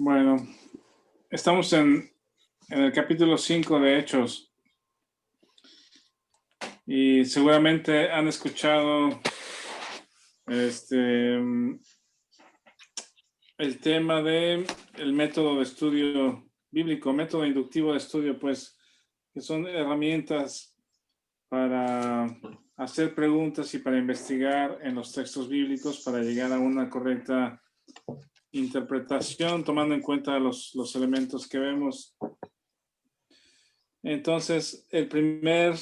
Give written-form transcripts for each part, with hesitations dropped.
Bueno, estamos en el capítulo 5 de Hechos y seguramente han escuchado el tema de el método de estudio bíblico, método inductivo de estudio, pues, que son herramientas para hacer preguntas y para investigar en los textos bíblicos para llegar a una correcta interpretación, tomando en cuenta los elementos que vemos. Entonces, el primer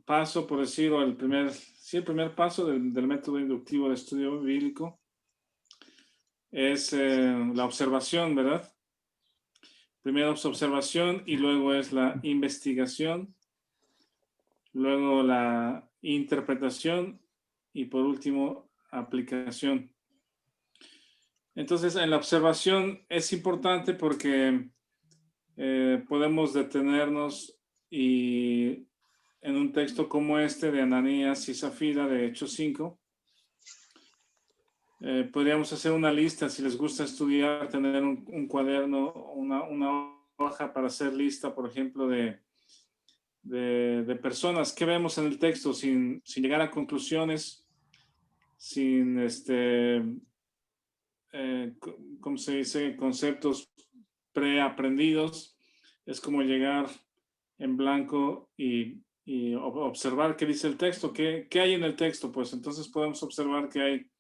paso, por decirlo, el primer paso del método inductivo de estudio bíblico es la observación, ¿verdad? Primero es observación y luego es la investigación, luego la interpretación y por último aplicación. Entonces, en la observación es importante porque podemos detenernos y en un texto como este de Ananías y Zafira de Hechos 5, podríamos hacer una lista, si les gusta estudiar, tener un cuaderno, una hoja para hacer lista, por ejemplo, de personas que vemos en el texto sin llegar a conclusiones, sin ¿cómo se dice? Conceptos preaprendidos. Es como llegar en blanco y observar qué dice el texto, qué hay en el texto. Pues entonces podemos observar que hay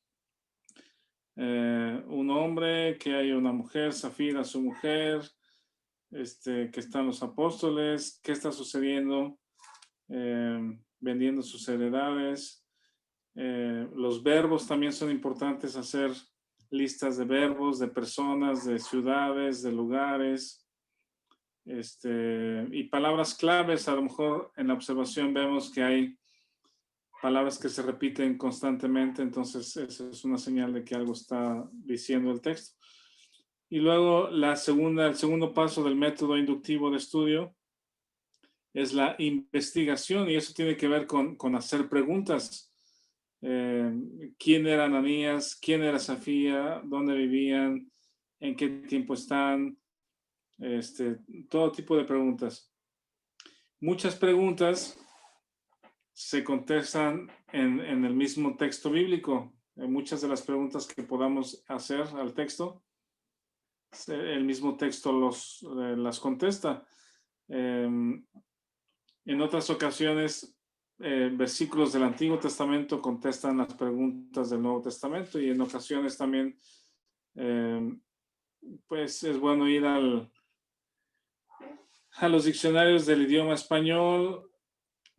un hombre, que hay una mujer, Zafira, su mujer, que están los apóstoles, qué está sucediendo, vendiendo sus heredades. Los verbos también son importantes, hacer listas de verbos, de personas, de ciudades, de lugares, y palabras claves. A lo mejor en la observación vemos que hay palabras que se repiten constantemente, entonces esa es una señal de que algo está diciendo el texto. Y luego el segundo paso del método inductivo de estudio es la investigación, y eso tiene que ver con hacer preguntas. ¿Quién era Ananías? ¿Quién era Zafira? ¿Dónde vivían? ¿En qué tiempo están? Todo tipo de preguntas. Muchas preguntas se contestan en el mismo texto bíblico. Muchas de las preguntas que podamos hacer al texto, el mismo texto las contesta. En otras ocasiones, versículos del Antiguo Testamento contestan las preguntas del Nuevo Testamento, y en ocasiones también pues es bueno ir a los diccionarios del idioma español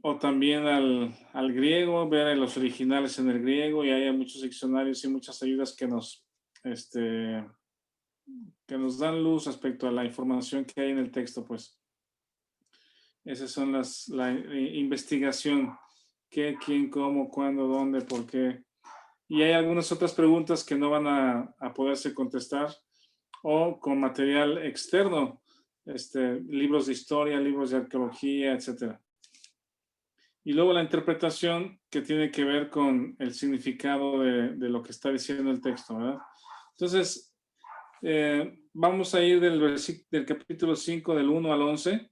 o también al griego, ver los originales en el griego, y hay muchos diccionarios y muchas ayudas que nos dan luz respecto a la información que hay en el texto. Pues esas son la investigación: qué, quién, cómo, cuándo, dónde, por qué. Y hay algunas otras preguntas que no van a poderse contestar, o con material externo, libros de historia, libros de arqueología, etcétera. Y luego la interpretación, que tiene que ver con el significado de lo que está diciendo el texto, ¿verdad? Entonces, vamos a ir del capítulo 5, del 1 al 11,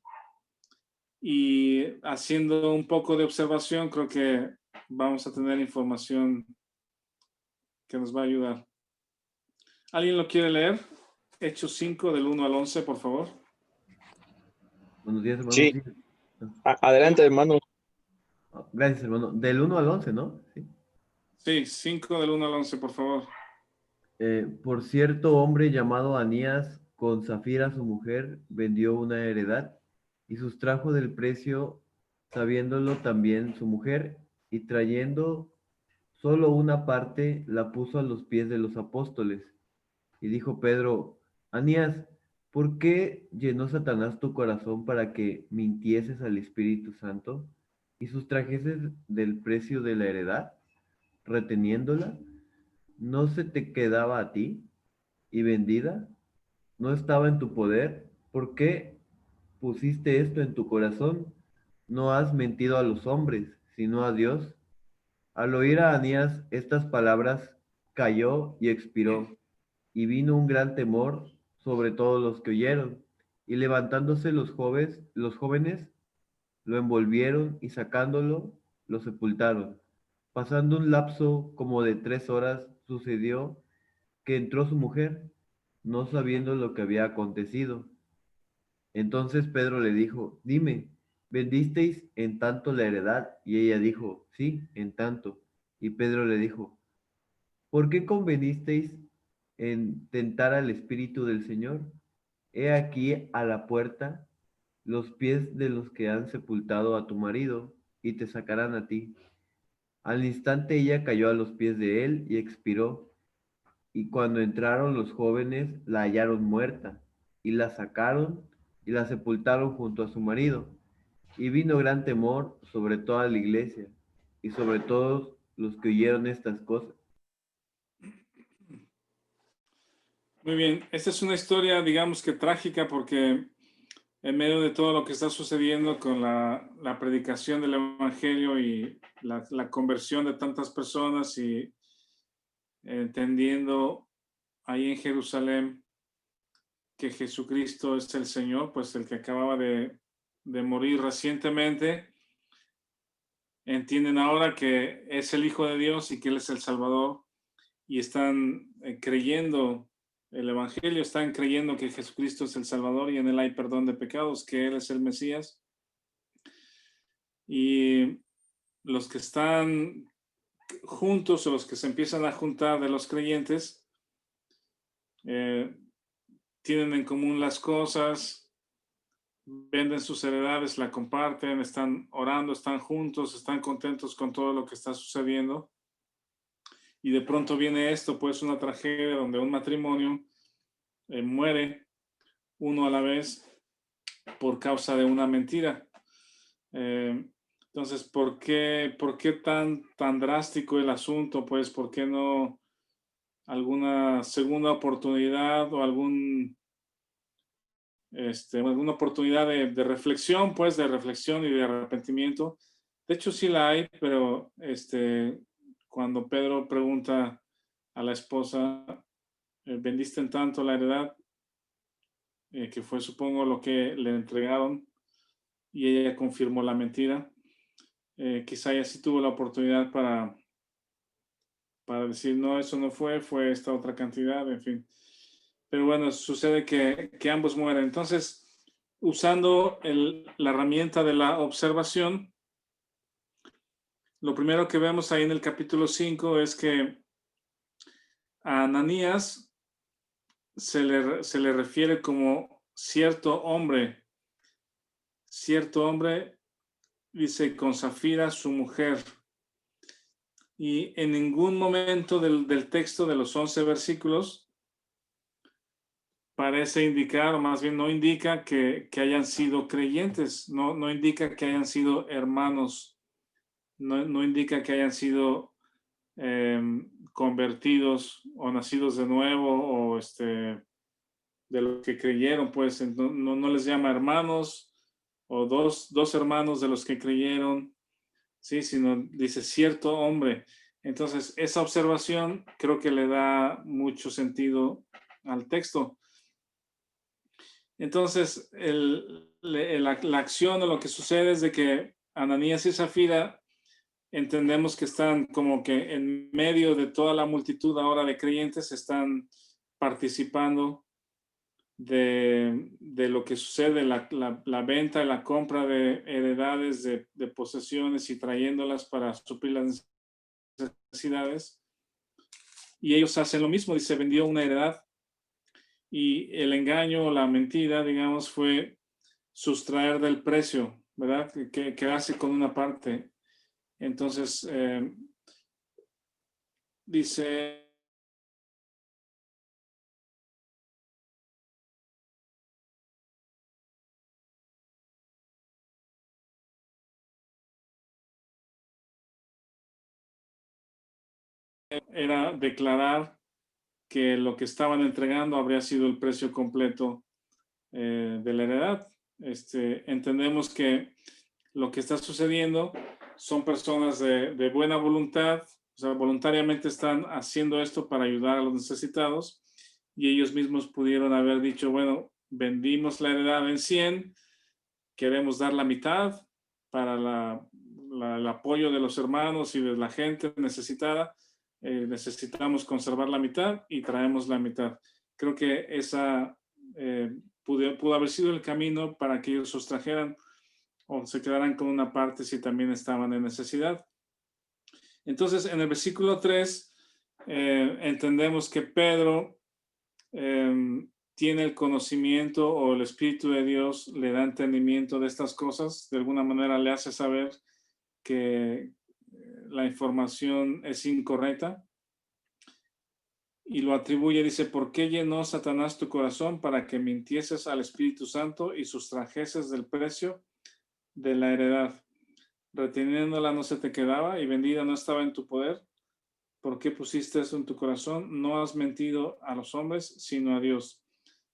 y haciendo un poco de observación, creo que vamos a tener información que nos va a ayudar. ¿Alguien lo quiere leer? Hechos 5, del 1 al 11, por favor. Buenos días, hermano. Sí. Adelante, hermano. Gracias, hermano. Del 1 al 11, ¿no? Sí. Sí, 5 del 1 al 11, por favor. Por cierto, hombre llamado Anías, con Zafira su mujer, vendió una heredad y sustrajo del precio, sabiéndolo también su mujer, y trayendo solo una parte, la puso a los pies de los apóstoles. Y dijo Pedro: Anías, ¿por qué llenó Satanás tu corazón para que mintieses al Espíritu Santo y sustrajeses del precio de la heredad, reteniéndola? ¿No se te quedaba a ti? ¿Y vendida? ¿No estaba en tu poder? ¿Por qué pusiste esto en tu corazón? No has mentido a los hombres, sino a Dios. Al oír a Anías estas palabras, cayó y expiró. y vino un gran temor sobre todos los que oyeron. Y levantándose los jóvenes lo envolvieron y sacándolo, lo sepultaron. Pasando un lapso como de 3 horas, sucedió que entró su mujer, no sabiendo lo que había acontecido. Entonces Pedro le dijo, dime, ¿vendisteis en tanto la heredad? Y ella dijo, sí, en tanto. Y Pedro le dijo, ¿por qué convenisteis en tentar al Espíritu del Señor? He aquí a la puerta los pies de los que han sepultado a tu marido, y te sacarán a ti. Al instante ella cayó a los pies de él y expiró. Y cuando entraron los jóvenes, la hallaron muerta, y la sacaron y la sepultaron junto a su marido. Y vino gran temor sobre toda la iglesia y sobre todos los que oyeron estas cosas. Muy bien, esta es una historia, digamos que trágica, porque en medio de todo lo que está sucediendo con la predicación del Evangelio y la conversión de tantas personas y entendiendo ahí en Jerusalén que Jesucristo es el Señor, pues el que acababa de morir recientemente, entienden ahora que es el Hijo de Dios y que Él es el Salvador, y están creyendo el Evangelio, están creyendo que Jesucristo es el Salvador y en Él hay perdón de pecados, que Él es el Mesías. Y los que están juntos o los que se empiezan a juntar de los creyentes tienen en común las cosas, venden sus heredades, la comparten, están orando, están juntos, están contentos con todo lo que está sucediendo. Y de pronto viene esto, pues una tragedia donde un matrimonio muere uno a la vez por causa de una mentira. Entonces, ¿por qué tan drástico el asunto? Pues, ¿por qué no alguna segunda oportunidad o alguna oportunidad de reflexión, pues, de reflexión y de arrepentimiento? De hecho, sí la hay, pero cuando Pedro pregunta a la esposa, ¿vendiste en tanto la heredad? Que fue, supongo, lo que le entregaron, y ella confirmó la mentira. Quizá ella sí tuvo la oportunidad para decir, no, eso no fue esta otra cantidad, en fin. Pero bueno, sucede que ambos mueren. Entonces, usando la herramienta de la observación, lo primero que vemos ahí en el capítulo 5 es que a Ananías se le refiere como cierto hombre, dice, con Safira, su mujer. Y en ningún momento del texto de los 11 versículos parece indicar, o más bien no indica que hayan sido creyentes, no indica que hayan sido hermanos, no indica que hayan sido convertidos o nacidos de nuevo, o de los que creyeron, pues no les llama hermanos, o dos hermanos de los que creyeron, sí, sino dice cierto hombre. Entonces, esa observación creo que le da mucho sentido al texto. Entonces, la acción o lo que sucede es de que Ananías y Zafira entendemos que están como que en medio de toda la multitud ahora de creyentes, están participando de lo que sucede, la venta y la compra de heredades, de posesiones, y trayéndolas para suplir las necesidades. Y ellos hacen lo mismo, dice, vendió una heredad, y el engaño o la mentira, digamos, fue sustraer del precio, ¿verdad? Que quedarse con una parte. Entonces, dice, era declarar que lo que estaban entregando habría sido el precio completo de la heredad. Entendemos que lo que está sucediendo son personas de buena voluntad, o sea, voluntariamente están haciendo esto para ayudar a los necesitados, y ellos mismos pudieron haber dicho, bueno, vendimos la heredad en 100, queremos dar la mitad para el apoyo de los hermanos y de la gente necesitada. Necesitamos conservar la mitad y traemos la mitad. Creo que esa pudo haber sido el camino para que ellos sustrajeran o se quedaran con una parte si también estaban en necesidad. Entonces, en el versículo 3, entendemos que Pedro tiene el conocimiento, o el Espíritu de Dios le da entendimiento de estas cosas. De alguna manera le hace saber que la información es incorrecta y lo atribuye. Dice, ¿por qué llenó Satanás tu corazón para que mintieses al Espíritu Santo y sustrajeses del precio de la heredad? Reteniéndola no se te quedaba y vendida no estaba en tu poder. ¿Por qué pusiste eso en tu corazón? No has mentido a los hombres, sino a Dios.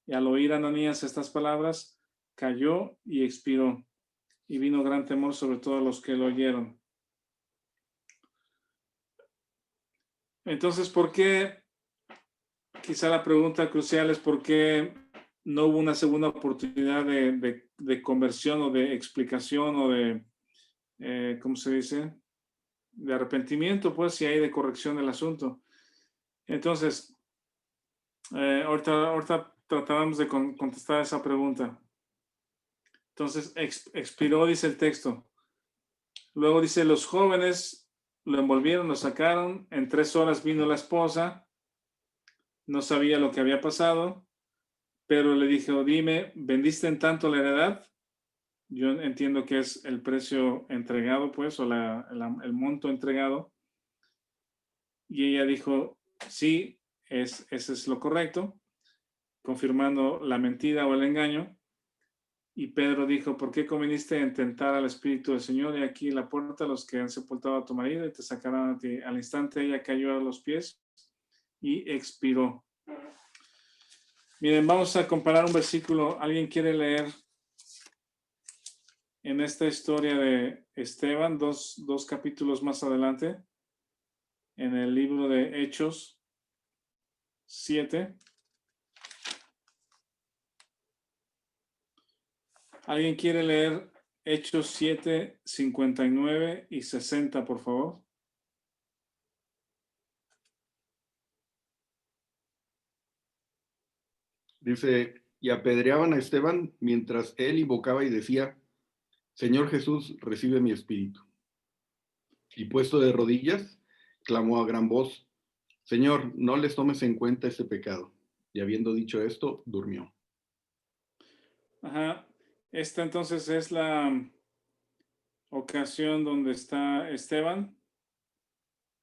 Y al oír Ananías estas palabras, cayó y expiró. Y vino gran temor sobre todos los que lo oyeron. Entonces, ¿por qué? Quizá la pregunta crucial es ¿por qué no hubo una segunda oportunidad de conversión o de explicación o de, ¿cómo se dice? De arrepentimiento, pues, si hay de corrección del asunto. Entonces, ahorita tratábamos de contestar esa pregunta. Entonces, expiró, dice el texto. Luego dice, los jóvenes lo envolvieron, lo sacaron. En 3 horas vino la esposa. No sabía lo que había pasado, pero le dijo, dime, ¿vendiste en tanto la heredad? Yo entiendo que es el precio entregado, pues, o el monto entregado. Y ella dijo, sí, ese es lo correcto, confirmando la mentira o el engaño. Y Pedro dijo, ¿por qué conviniste en tentar al Espíritu del Señor? Y aquí la puerta, los que han sepultado a tu marido y te sacarán a ti. Al instante ella cayó a los pies y expiró. Miren, vamos a comparar un versículo. ¿Alguien quiere leer en esta historia de Esteban, dos capítulos más adelante, en el libro de Hechos 7? ¿Alguien quiere leer Hechos 7, 59 y 60, por favor? Dice, y apedreaban a Esteban mientras él invocaba y decía, Señor Jesús, recibe mi espíritu. Y puesto de rodillas, clamó a gran voz, Señor, no les tomes en cuenta ese pecado. Y habiendo dicho esto, durmió. Ajá. Esta entonces es la ocasión donde está Esteban,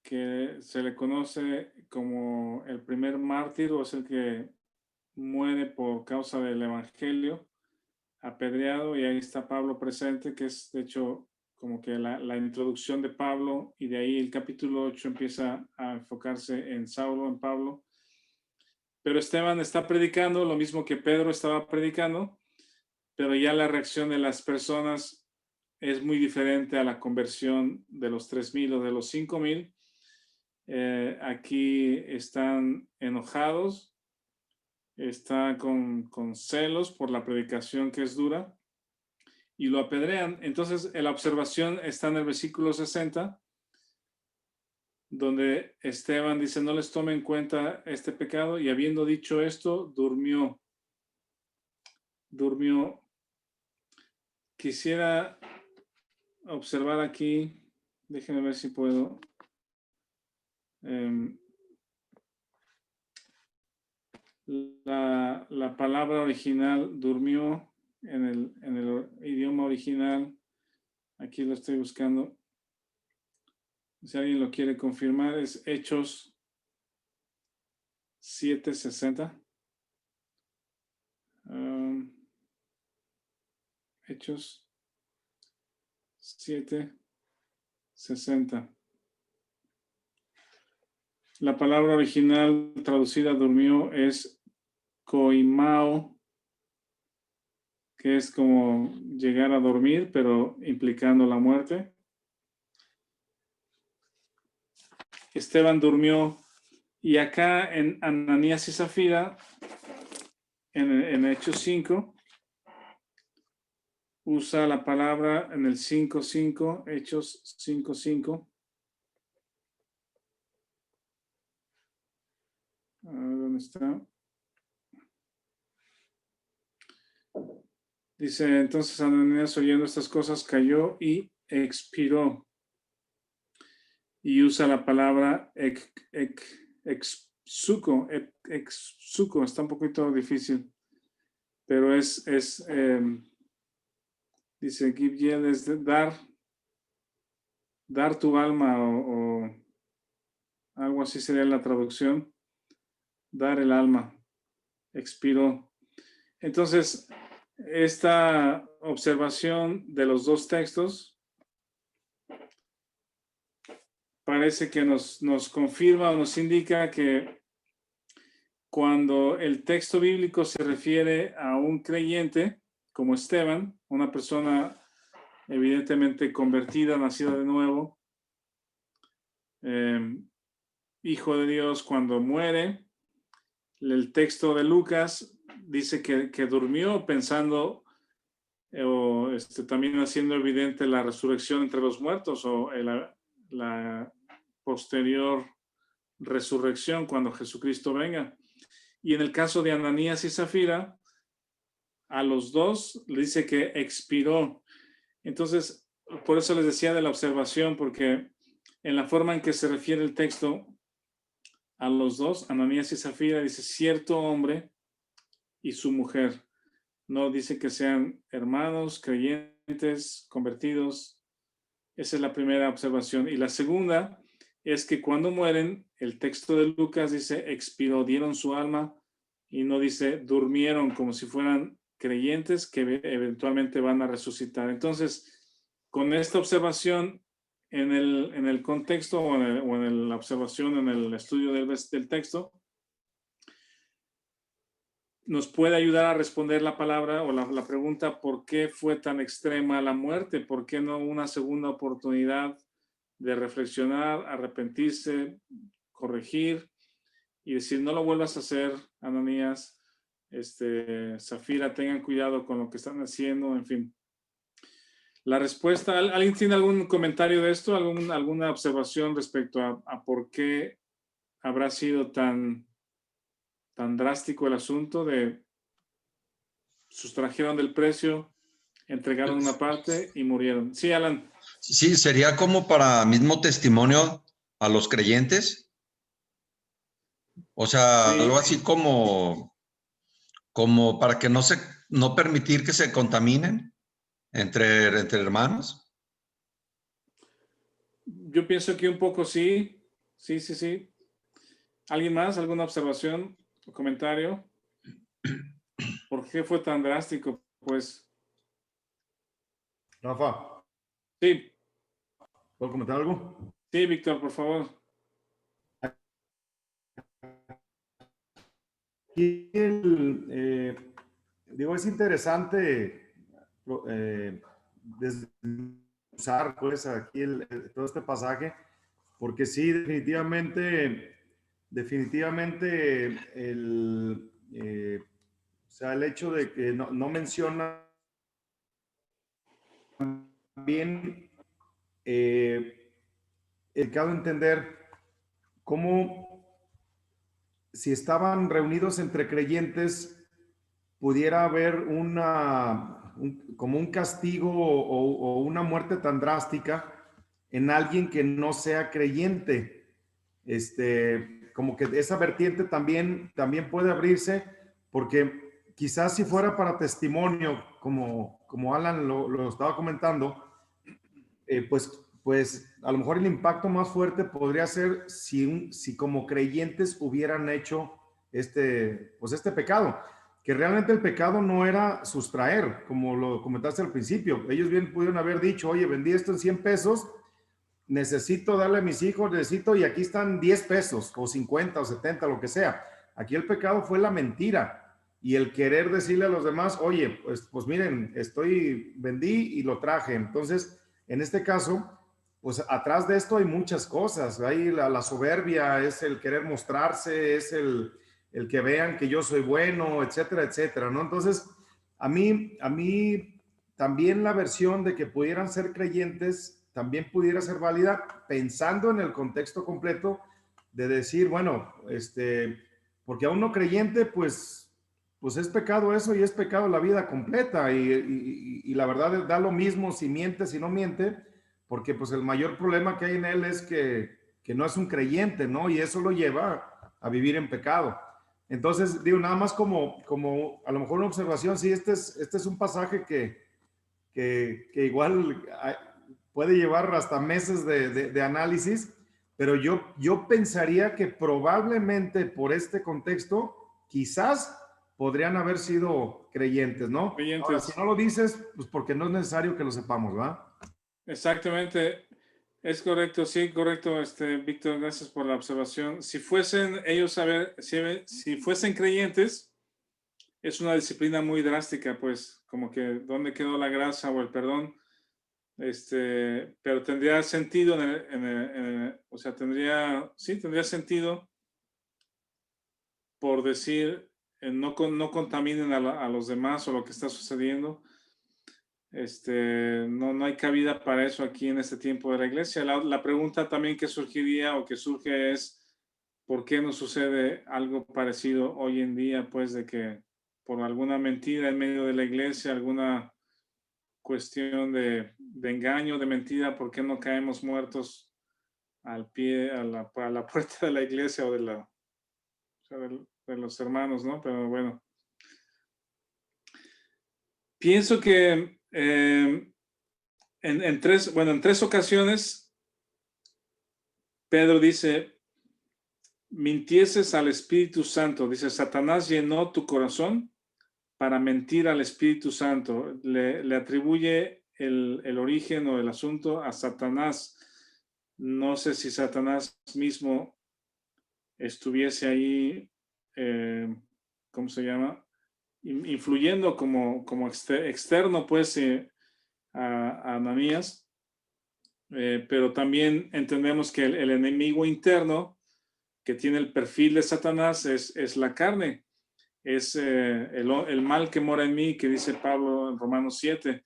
que se le conoce como el primer mártir, o es el que muere por causa del evangelio, apedreado, y ahí está Pablo presente, que es de hecho como que la introducción de Pablo, y de ahí el capítulo 8 empieza a enfocarse en Saulo, en Pablo. Pero Esteban está predicando lo mismo que Pedro estaba predicando, pero ya la reacción de las personas es muy diferente a la conversión de los 3,000 o de los 5,000. Aquí están enojados, están con celos por la predicación que es dura y lo apedrean. Entonces, la observación está en el versículo 60, donde Esteban dice, no les tome en cuenta este pecado, y habiendo dicho esto, durmió. Quisiera observar aquí, déjenme ver si puedo. La palabra original, durmió, en el idioma original, aquí lo estoy buscando. Si alguien lo quiere confirmar, es Hechos 7:60. Hechos 7:60. La palabra original traducida durmió es koimao, que es como llegar a dormir, pero implicando la muerte. Esteban durmió Y acá en Ananías y Zafira, en Hechos 5, usa la palabra en el 5:5, Hechos 5:5. ¿Dónde está? Dice, entonces Ananías, oyendo estas cosas, cayó y expiró. Y usa la palabra exsuko, está un poquito difícil, pero dice, give yield es dar tu alma o algo así sería la traducción, dar el alma, expiró. Entonces, esta observación de los dos textos parece que nos confirma o nos indica que cuando el texto bíblico se refiere a un creyente como Esteban, una persona evidentemente convertida, nacida de nuevo, hijo de Dios, cuando muere, el texto de Lucas dice que durmió pensando también haciendo evidente la resurrección entre los muertos o la posterior resurrección cuando Jesucristo venga. Y en el caso de Ananías y Zafira, a los dos le dice que expiró. Entonces, por eso les decía de la observación, porque en la forma en que se refiere el texto a los dos, Ananías y Zafira, dice cierto hombre y su mujer. No dice que sean hermanos, creyentes, convertidos. Esa es la primera observación. Y la segunda es que cuando mueren, el texto de Lucas dice expiró, dieron su alma, y no dice durmieron, como si fueran creyentes que eventualmente van a resucitar. Entonces, con esta observación en el contexto o en la observación, en el estudio del texto, nos puede ayudar a responder la palabra o la pregunta, ¿por qué fue tan extrema la muerte? ¿Por qué no una segunda oportunidad de reflexionar, arrepentirse, corregir y decir, no lo vuelvas a hacer, Ananías, Zafira, tengan cuidado con lo que están haciendo, en fin. La respuesta, ¿alguien tiene algún comentario de esto? ¿Alguna observación respecto a por qué habrá sido tan drástico el asunto de sustrajeron del precio, entregaron una parte y murieron? Sí, Alan. Sí, sería como para mismo testimonio a los creyentes. O sea, Sí. algo así como para que no permitir que se contaminen entre hermanos. Yo pienso que un poco sí. Sí. ¿Alguien más? ¿Alguna observación o comentario? ¿Por qué fue tan drástico? Pues. Rafa, Sí. ¿puedo comentar algo? Sí, Víctor, por favor. Aquí es interesante usar pues aquí todo este pasaje, porque sí, definitivamente o sea, el hecho de que no menciona bien el caso de entender cómo si estaban reunidos entre creyentes pudiera haber como un castigo o una muerte tan drástica en alguien que no sea creyente. Como que esa vertiente también puede abrirse, porque quizás si fuera para testimonio, como Alan lo estaba comentando, pues a lo mejor el impacto más fuerte podría ser si como creyentes hubieran hecho este pecado, que realmente el pecado no era sustraer, como lo comentaste al principio. Ellos bien pudieron haber dicho, oye, vendí esto en 100 pesos, necesito darle a mis hijos, y aquí están 10 pesos, o 50, o 70, lo que sea. Aquí el pecado fue la mentira y el querer decirle a los demás, oye, pues miren, vendí y lo traje. Entonces, en este caso, pues atrás de esto hay muchas cosas. Hay la soberbia, es el querer mostrarse, es el que vean que yo soy bueno, etcétera, etcétera, ¿no? Entonces, a mí también la versión de que pudieran ser creyentes también pudiera ser válida pensando en el contexto completo de decir, bueno, porque a un no creyente, pues es pecado eso y es pecado la vida completa y la verdad da lo mismo si miente, si no miente, porque pues el mayor problema que hay en él es que no es un creyente, ¿no? Y eso lo lleva a vivir en pecado. Entonces, digo, nada más como a lo mejor una observación, sí, este es un pasaje que igual puede llevar hasta meses de análisis, pero yo pensaría que probablemente por este contexto, quizás podrían haber sido creyentes, ¿no? Creyentes. Ahora, si no lo dices, pues porque no es necesario que lo sepamos, ¿verdad? Exactamente. Es correcto, sí, correcto, Víctor, gracias por la observación. Si fuesen ellos, si fuesen creyentes, es una disciplina muy drástica, pues, como que dónde quedó la gracia o el perdón, pero tendría sentido, o sea, tendría sentido por decir, no contaminen a los demás o lo que está sucediendo. No hay cabida para eso aquí en este tiempo de la iglesia. La pregunta también que surgiría o que surge es, ¿por qué no sucede algo parecido hoy en día? Pues de que por alguna mentira en medio de la iglesia, alguna cuestión de engaño, de mentira, ¿por qué no caemos muertos al pie, a la puerta de la iglesia o de los hermanos, ¿no? Pero bueno. Pienso que en tres ocasiones Pedro dice, mintieses al Espíritu Santo. Dice, Satanás llenó tu corazón para mentir al Espíritu Santo. Le atribuye el origen o el asunto a Satanás. No sé si Satanás mismo estuviese ahí, ¿cómo se llama? Influyendo como externo, pues, a Ananías. Pero también entendemos que el enemigo interno que tiene el perfil de Satanás es la carne, es el mal que mora en mí, que dice Pablo en Romanos 7.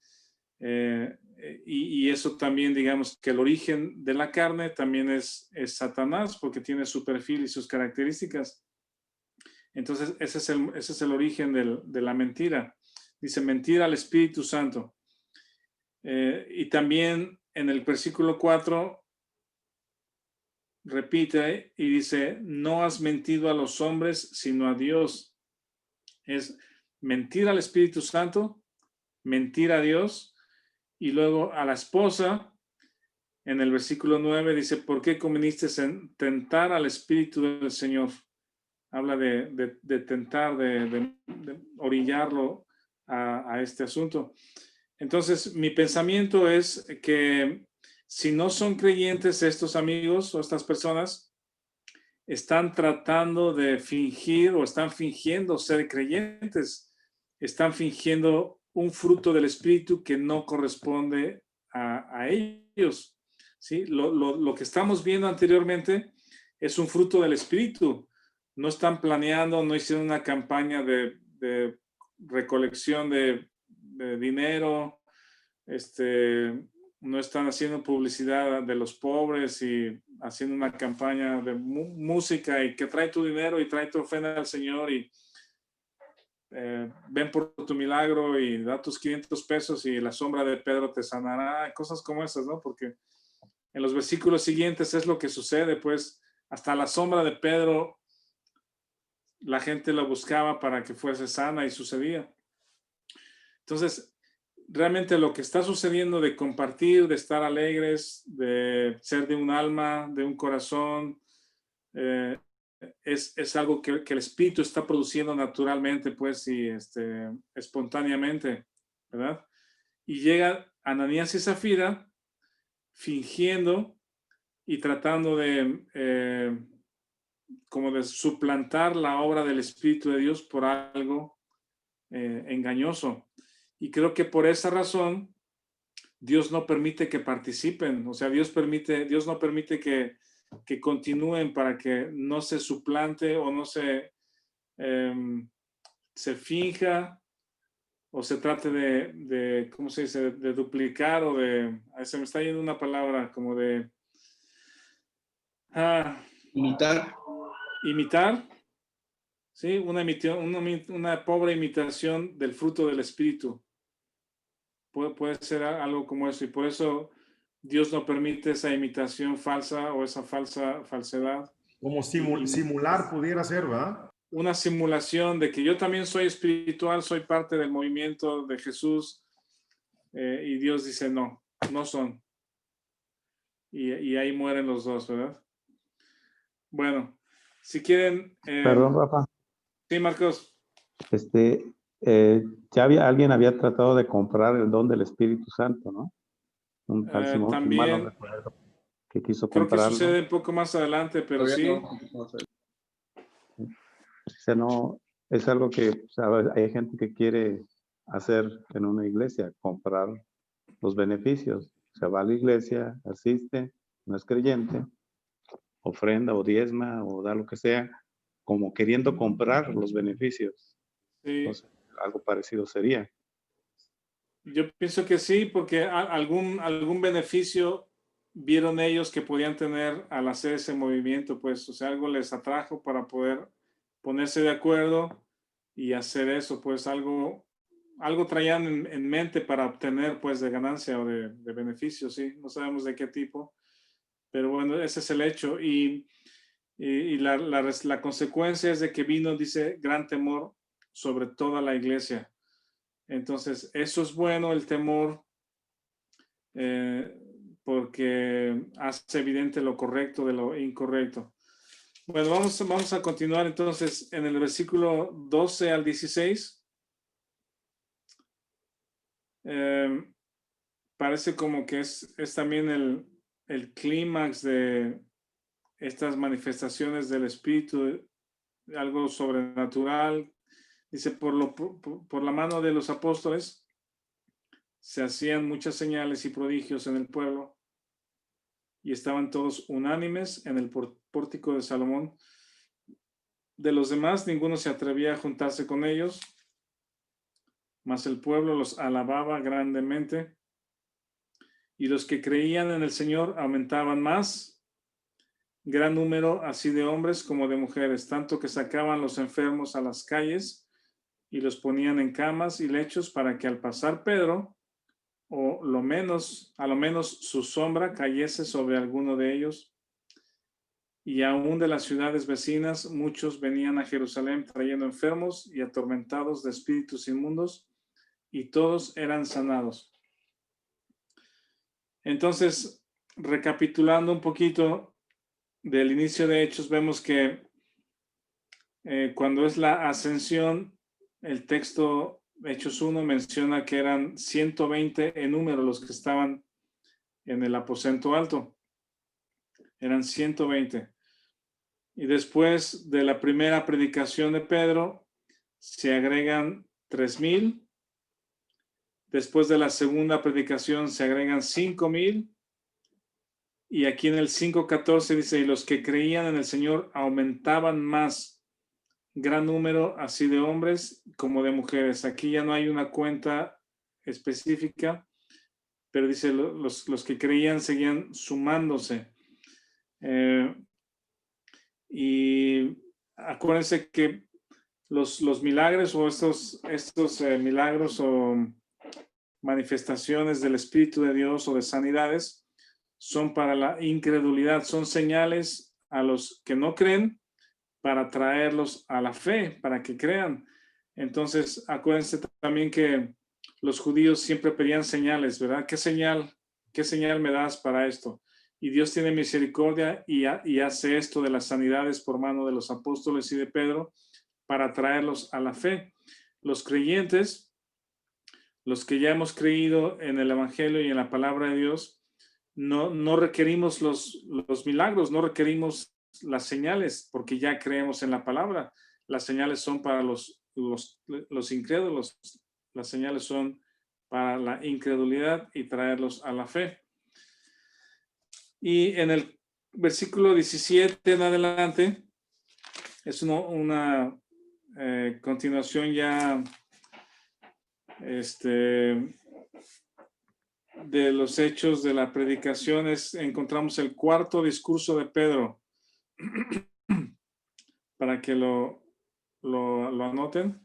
Y eso también, digamos, que el origen de la carne también es Satanás, porque tiene su perfil y sus características. Entonces, ese es el origen de la mentira. Dice, mentira al Espíritu Santo. Y también en el versículo 4 repite y dice, no has mentido a los hombres, sino a Dios. Es mentir al Espíritu Santo, mentir a Dios, y luego a la esposa, en el versículo 9 dice, ¿por qué conviniste en tentar al Espíritu del Señor? Habla de tentar, de orillarlo a este asunto. Entonces, mi pensamiento es que si no son creyentes estos amigos o estas personas, están tratando de fingir o están fingiendo ser creyentes, están fingiendo un fruto del Espíritu que no corresponde a ellos. ¿Sí? Lo que estamos viendo anteriormente es un fruto del Espíritu. No están planeando, no hicieron una campaña de recolección de dinero, no están haciendo publicidad de los pobres y haciendo una campaña de música y que trae tu dinero y trae tu ofrenda al Señor y ven por tu milagro y da tus 500 pesos y la sombra de Pedro te sanará, cosas como esas, ¿no? Porque en los versículos siguientes es lo que sucede, pues hasta la sombra de Pedro la gente la buscaba para que fuese sana y sucedía. Entonces, realmente lo que está sucediendo de compartir, de estar alegres, de ser de un alma, de un corazón, es algo que el Espíritu está produciendo naturalmente, pues, y espontáneamente, ¿verdad? Y llega Ananías y Zafira fingiendo y tratando como de suplantar la obra del Espíritu de Dios por algo engañoso. Y creo que por esa razón Dios no permite que participen, o sea, Dios no permite que continúen para que no se suplante o no se finja o se trate de ¿cómo se dice? De duplicar o se me está yendo una palabra como de imitar, ¿sí? Una pobre imitación del fruto del Espíritu. Puede ser algo como eso, y por eso Dios no permite esa imitación falsa o esa falsedad. Como simular pudiera ser, ¿verdad? Una simulación de que yo también soy espiritual, soy parte del movimiento de Jesús, y Dios dice no son. Y ahí mueren los dos, ¿verdad? Bueno, si quieren... Perdón, Rafa. Sí, Marcos. Alguien había tratado de comprar el don del Espíritu Santo, ¿no? Un tal Simón, también, no recuerdo, que quiso creo comprarlo. que sucede un poco más adelante, pero sí. O sea, no, es algo que, o sea, hay gente que quiere hacer en una iglesia, comprar los beneficios. O sea, va a la iglesia, asiste, no es creyente, ofrenda o diezma o da lo que sea, como queriendo comprar los beneficios. Sí. Entonces, algo parecido sería. Yo pienso que sí, porque algún beneficio vieron ellos que podían tener al hacer ese movimiento, pues, o sea, algo les atrajo para poder ponerse de acuerdo y hacer eso, pues algo traían en mente para obtener, pues, de ganancia o de beneficio, sí, no sabemos de qué tipo, pero bueno, ese es el hecho. Y la consecuencia es de que vino, dice, gran temor sobre toda la iglesia. Entonces, eso es bueno, el temor, porque hace evidente lo correcto de lo incorrecto. Bueno, vamos a continuar entonces en el versículo 12 al 16. Parece como que es también el clímax de estas manifestaciones del Espíritu, algo sobrenatural. Dice, por la mano de los apóstoles se hacían muchas señales y prodigios en el pueblo, y estaban todos unánimes en el pórtico de Salomón. De los demás, ninguno se atrevía a juntarse con ellos, mas el pueblo los alababa grandemente, y los que creían en el Señor aumentaban más, gran número así de hombres como de mujeres, tanto que sacaban los enfermos a las calles y los ponían en camas y lechos para que al pasar Pedro, o a lo menos su sombra cayese sobre alguno de ellos. Y aún de las ciudades vecinas, muchos venían a Jerusalén trayendo enfermos y atormentados de espíritus inmundos, y todos eran sanados. Entonces, recapitulando un poquito del inicio de Hechos, vemos que cuando es la ascensión, el texto Hechos 1 menciona que eran 120 en número los que estaban en el aposento alto. Eran 120. Y después de la primera predicación de Pedro, se agregan 3,000. Después de la segunda predicación se agregan 5,000. Y aquí en el 5:14 dice, y los que creían en el Señor aumentaban más, gran número así de hombres como de mujeres. Aquí ya no hay una cuenta específica, pero dice los que creían seguían sumándose. Y acuérdense que los milagros o estos milagros o manifestaciones del Espíritu de Dios o de sanidades son para la incredulidad, son señales a los que no creen para traerlos a la fe, para que crean. Entonces, acuérdense también que los judíos siempre pedían señales, ¿verdad? ¿Qué señal me das para esto? Y Dios tiene misericordia y hace esto de las sanidades por mano de los apóstoles y de Pedro para traerlos a la fe. Los creyentes, los que ya hemos creído en el Evangelio y en la palabra de Dios, no requerimos los milagros, no requerimos las señales, porque ya creemos en la palabra. Las señales son para los incrédulos, las señales son para la incredulidad y traerlos a la fe. Y en el versículo 17 en adelante es una continuación ya de los hechos de la predicación. Encontramos el cuarto discurso de Pedro para que lo anoten.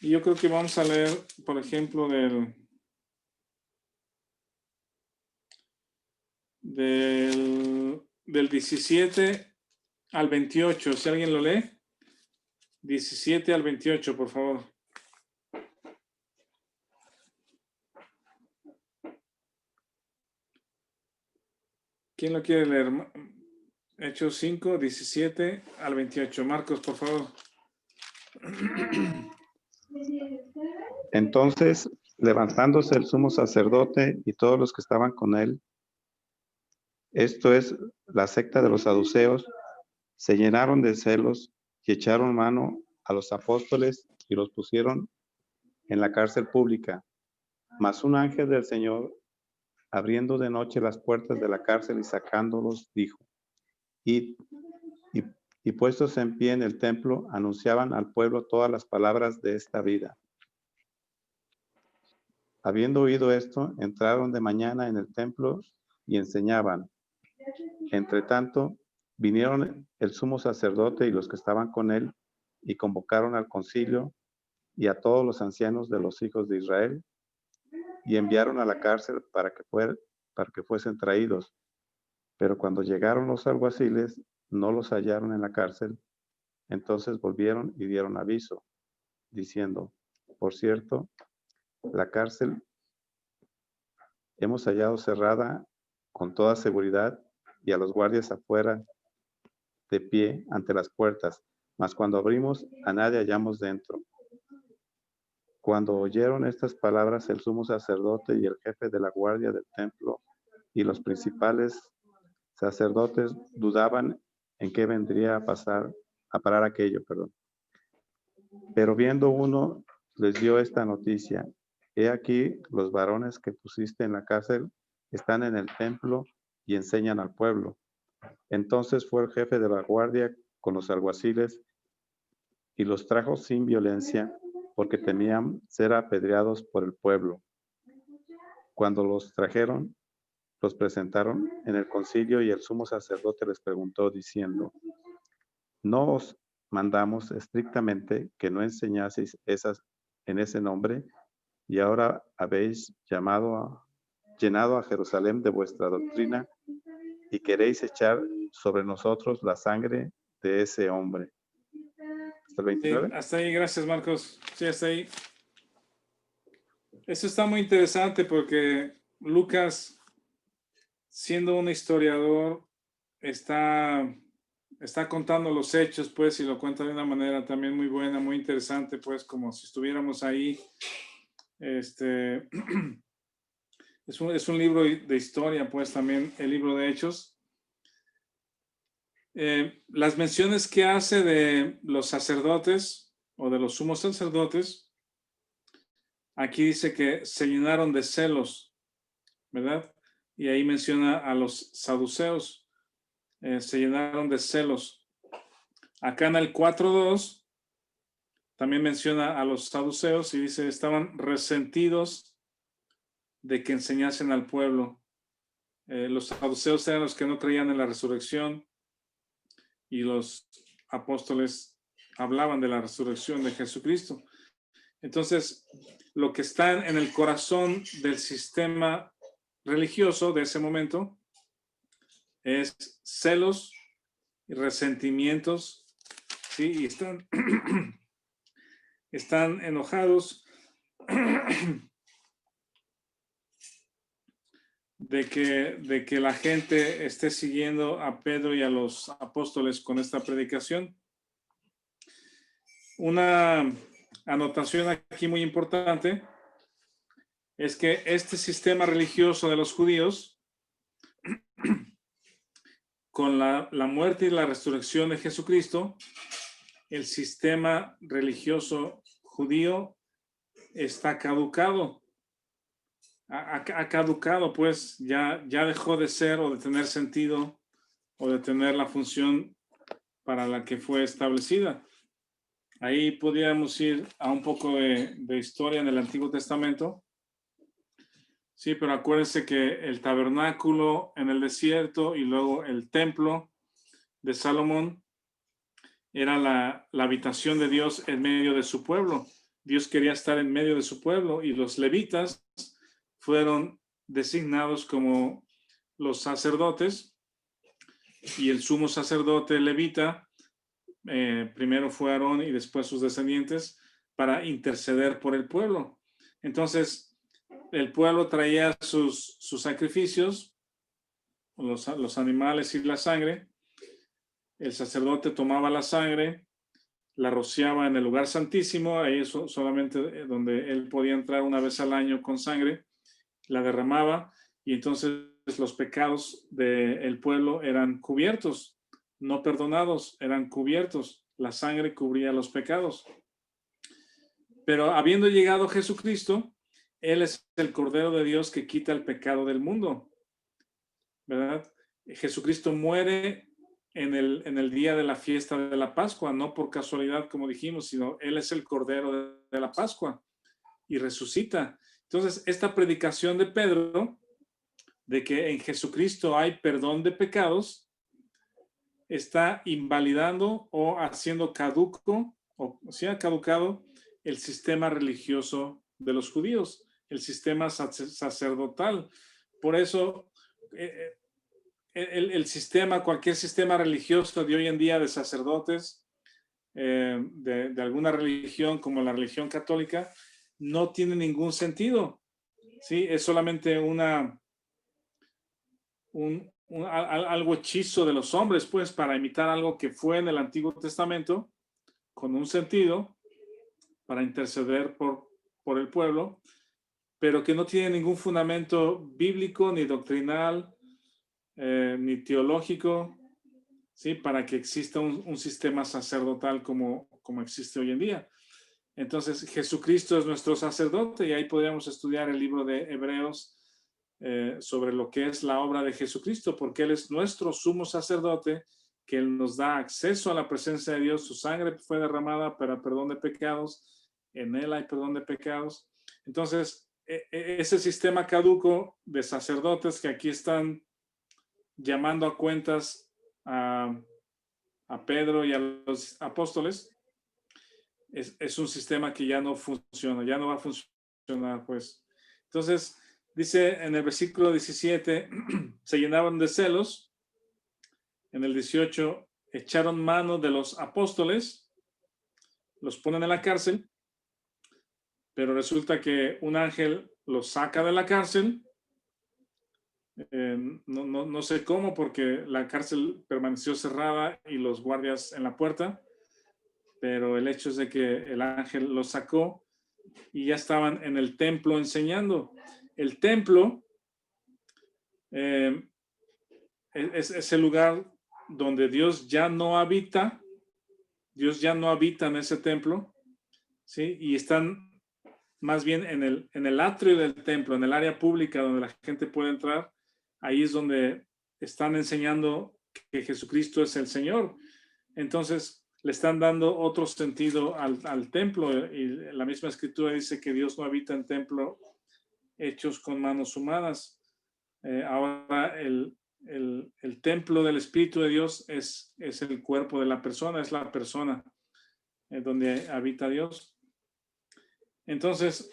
Y yo creo que vamos a leer, por ejemplo, del 17 al 28. Si alguien lo lee, 17 al 28, por favor. ¿Quién lo quiere leer? Hechos 5, 17 al 28. Marcos, por favor. Entonces, levantándose el sumo sacerdote y todos los que estaban con él, esto es la secta de los saduceos, se llenaron de celos y echaron mano a los apóstoles y los pusieron en la cárcel pública. Mas un ángel del Señor, abriendo de noche las puertas de la cárcel y sacándolos, dijo: Id, y puestos en pie en el templo, anunciaban al pueblo todas las palabras de esta vida. Habiendo oído esto, entraron de mañana en el templo y enseñaban. Entre tanto, vinieron el sumo sacerdote y los que estaban con él, y convocaron al concilio y a todos los ancianos de los hijos de Israel, y enviaron a la cárcel para que fuesen traídos. Pero cuando llegaron los alguaciles, no los hallaron en la cárcel. Entonces volvieron y dieron aviso, diciendo: por cierto, la cárcel hemos hallado cerrada con toda seguridad, y a los guardias afuera de pie ante las puertas, mas cuando abrimos, a nadie hallamos dentro. Cuando oyeron estas palabras, el sumo sacerdote y el jefe de la guardia del templo y los principales sacerdotes dudaban en qué vendría a parar aquello. Pero viendo uno, les dio esta noticia: he aquí, los varones que pusiste en la cárcel están en el templo y enseñan al pueblo. Entonces fue el jefe de la guardia con los alguaciles y los trajo sin violencia, porque temían ser apedreados por el pueblo. Cuando los trajeron, los presentaron en el concilio, y el sumo sacerdote les preguntó diciendo: ¿no os mandamos estrictamente que no enseñaseis en ese nombre? Y ahora habéis llenado a Jerusalén de vuestra doctrina, y queréis echar sobre nosotros la sangre de ese hombre. ¿Hasta el 29? Sí, hasta ahí, gracias, Marcos. Sí, hasta ahí. Esto está muy interesante porque Lucas, siendo un historiador, está contando los hechos, pues, y lo cuenta de una manera también muy buena, muy interesante, pues, como si estuviéramos ahí. Es un libro de historia, pues, también el libro de Hechos. Las menciones que hace de los sacerdotes o de los sumos sacerdotes, aquí dice que se llenaron de celos, ¿verdad? Y ahí menciona a los saduceos, se llenaron de celos. Acá en el 4.2 también menciona a los saduceos y dice: estaban resentidos de que enseñasen al pueblo. Los saduceos eran los que no creían en la resurrección, y los apóstoles hablaban de la resurrección de Jesucristo. Entonces, lo que está en el corazón del sistema religioso de ese momento es celos y resentimientos, ¿sí? Y están enojados de que la gente esté siguiendo a Pedro y a los apóstoles con esta predicación. Una anotación aquí muy importante es que este sistema religioso de los judíos, con la muerte y la resurrección de Jesucristo, el sistema religioso judío está caducado. ha caducado, pues ya dejó de ser o de tener sentido o de tener la función para la que fue establecida. Ahí podríamos ir a un poco de historia en el Antiguo Testamento. Sí, pero acuérdense que el tabernáculo en el desierto y luego el templo de Salomón era la habitación de Dios en medio de su pueblo. Dios quería estar en medio de su pueblo y los levitas fueron designados como los sacerdotes, y el sumo sacerdote levita, primero fue Aarón y después sus descendientes, para interceder por el pueblo. Entonces, el pueblo traía sus sacrificios, los animales y la sangre. El sacerdote tomaba la sangre, la rociaba en el lugar santísimo, ahí solamente donde él podía entrar una vez al año con sangre, la derramaba, y entonces los pecados del pueblo eran cubiertos, no perdonados, eran cubiertos. La sangre cubría los pecados. Pero habiendo llegado Jesucristo, Él es el Cordero de Dios que quita el pecado del mundo, ¿verdad? Jesucristo muere en el día de la fiesta de la Pascua, no por casualidad, como dijimos, sino Él es el Cordero de la Pascua y resucita. Entonces, esta predicación de Pedro, de que en Jesucristo hay perdón de pecados, está invalidando o haciendo caduco, o si ha caducado, el sistema religioso de los judíos, el sistema sacerdotal. Por eso, el sistema, cualquier sistema religioso de hoy en día de sacerdotes, de alguna religión como la religión católica, no tiene ningún sentido. ¿Sí? Es solamente algo hechizo de los hombres, pues, para imitar algo que fue en el Antiguo Testamento, con un sentido, para interceder por el pueblo, pero que no tiene ningún fundamento bíblico, ni doctrinal, ni teológico, ¿sí? Para que exista un sistema sacerdotal como existe hoy en día. Entonces, Jesucristo es nuestro sacerdote, y ahí podríamos estudiar el libro de Hebreos sobre lo que es la obra de Jesucristo, porque Él es nuestro sumo sacerdote, que Él nos da acceso a la presencia de Dios. Su sangre fue derramada para perdón de pecados, en Él hay perdón de pecados. Entonces, ese sistema caduco de sacerdotes que aquí están llamando a cuentas a Pedro y a los apóstoles, es un sistema que ya no funciona, ya no va a funcionar, pues. Entonces, dice en el versículo 17, se llenaban de celos. En el 18, echaron mano de los apóstoles, los ponen en la cárcel, pero resulta que un ángel los saca de la cárcel. No sé cómo, porque la cárcel permaneció cerrada y los guardias en la puerta, pero el hecho es de que el ángel los sacó y ya estaban en el templo enseñando. El templo es el lugar donde Dios ya no habita. Dios ya no habita en ese templo, ¿sí? Y están más bien en el atrio del templo, en el área pública donde la gente puede entrar. Ahí es donde están enseñando que Jesucristo es el Señor. Entonces, le están dando otro sentido al templo, y la misma escritura dice que Dios no habita en templo hechos con manos humanas. Ahora el templo del Espíritu de Dios es el cuerpo de la persona, es la persona donde habita Dios. Entonces,